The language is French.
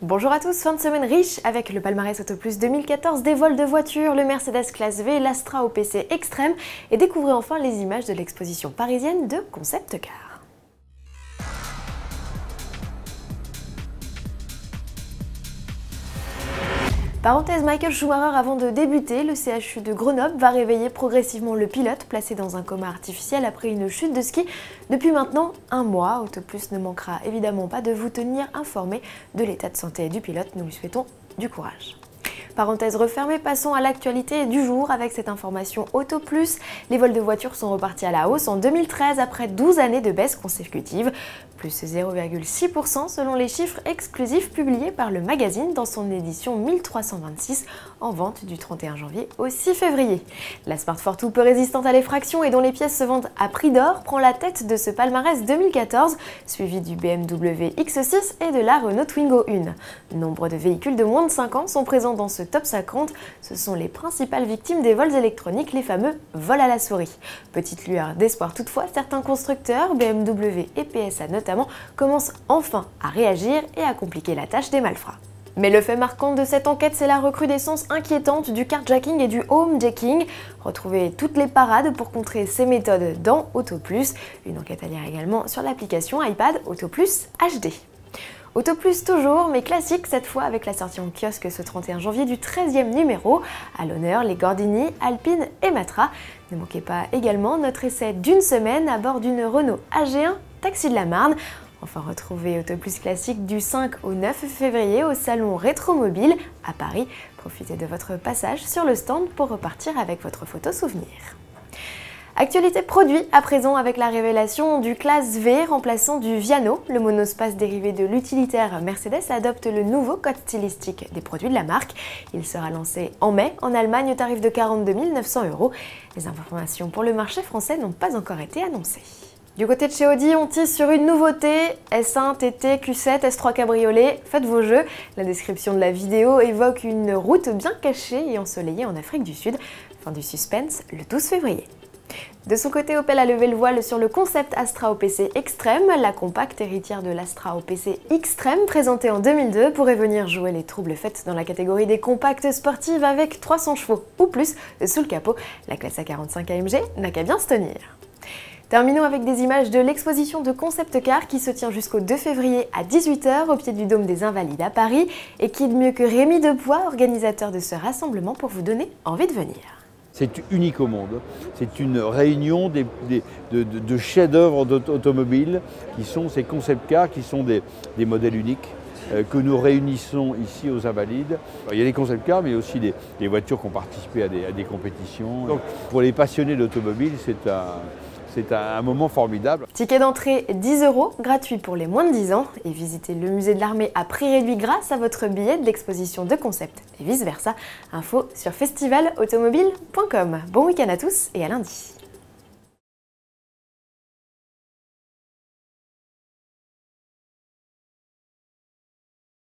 Bonjour à tous, fin de semaine riche avec le palmarès Autoplus 2014 des vols de voitures, le Mercedes Classe V, l'Astra OPC Extrême et découvrez enfin les images de l'exposition parisienne de Concept Car. Parenthèse Michael Schumacher avant de débuter, le CHU de Grenoble va réveiller progressivement le pilote placé dans un coma artificiel après une chute de ski depuis maintenant un mois. Autoplus ne manquera évidemment pas de vous tenir informé de l'état de santé du pilote, nous lui souhaitons du courage. Parenthèse refermée, passons à l'actualité du jour avec cette information Autoplus. Les vols de voitures sont repartis à la hausse en 2013 après 12 années de baisse consécutive, plus 0,6% selon les chiffres exclusifs publiés par le magazine dans son édition 1326 en vente du 31 janvier au 6 février. La Smart Fortwo peu résistante à l'effraction et dont les pièces se vendent à prix d'or prend la tête de ce palmarès 2014, suivi du BMW X6 et de la Renault Twingo 1. Nombre de véhicules de moins de 5 ans sont présents dans ce top 50, ce sont les principales victimes des vols électroniques, les fameux vols à la souris. Petite lueur d'espoir toutefois, certains constructeurs, BMW et PSA notamment, commencent enfin à réagir et à compliquer la tâche des malfrats. Mais le fait marquant de cette enquête, c'est la recrudescence inquiétante du carjacking et du homejacking. Retrouvez toutes les parades pour contrer ces méthodes dans Autoplus. Une enquête à lire également sur l'application iPad Autoplus HD. Autoplus toujours, mais classique cette fois avec la sortie en kiosque ce 31 janvier du 13e numéro. À l'honneur, les Gordini, Alpine et Matra. Ne manquez pas également notre essai d'une semaine à bord d'une Renault AG1 Taxi de la Marne. Enfin, retrouvez Autoplus classique du 5 au 9 février au salon Rétromobile à Paris. Profitez de votre passage sur le stand pour repartir avec votre photo souvenir. Actualité produit à présent avec la révélation du Classe V remplaçant du Viano. Le monospace dérivé de l'utilitaire Mercedes adopte le nouveau code stylistique des produits de la marque. Il sera lancé en mai en Allemagne au tarif de 42 900 €. Les informations pour le marché français n'ont pas encore été annoncées. Du côté de chez Audi, on tisse sur une nouveauté, S1, TT, Q7, S3 Cabriolet, faites vos jeux. La description de la vidéo évoque une route bien cachée et ensoleillée en Afrique du Sud. Fin du suspense le 12 février. De son côté, Opel a levé le voile sur le concept Astra OPC Extrême. La compacte héritière de l'Astra OPC Extrême, présentée en 2002, pourrait venir jouer les troubles faits dans la catégorie des compacts sportives avec 300 chevaux ou plus sous le capot. La classe A45 AMG n'a qu'à bien se tenir. Terminons avec des images de l'exposition de Concept Car qui se tient jusqu'au 2 février à 18 h au pied du Dôme des Invalides à Paris. Et qui de mieux que Rémi Depoix, organisateur de ce rassemblement, pour vous donner envie de venir. C'est unique au monde. C'est une réunion de chefs-d'œuvre d'automobiles qui sont ces concept cars, qui sont des modèles uniques que nous réunissons ici aux Invalides. Il y a des concept cars, mais aussi des voitures qui ont participé à des compétitions. Donc, pour les passionnés d'automobile, c'est un moment formidable. Ticket d'entrée 10 €, gratuit pour les moins de 10 ans. Et visitez le musée de l'armée à prix réduit grâce à votre billet de l'exposition de concept et vice versa. Info sur festivalautomobile.com. Bon week-end à tous et à lundi.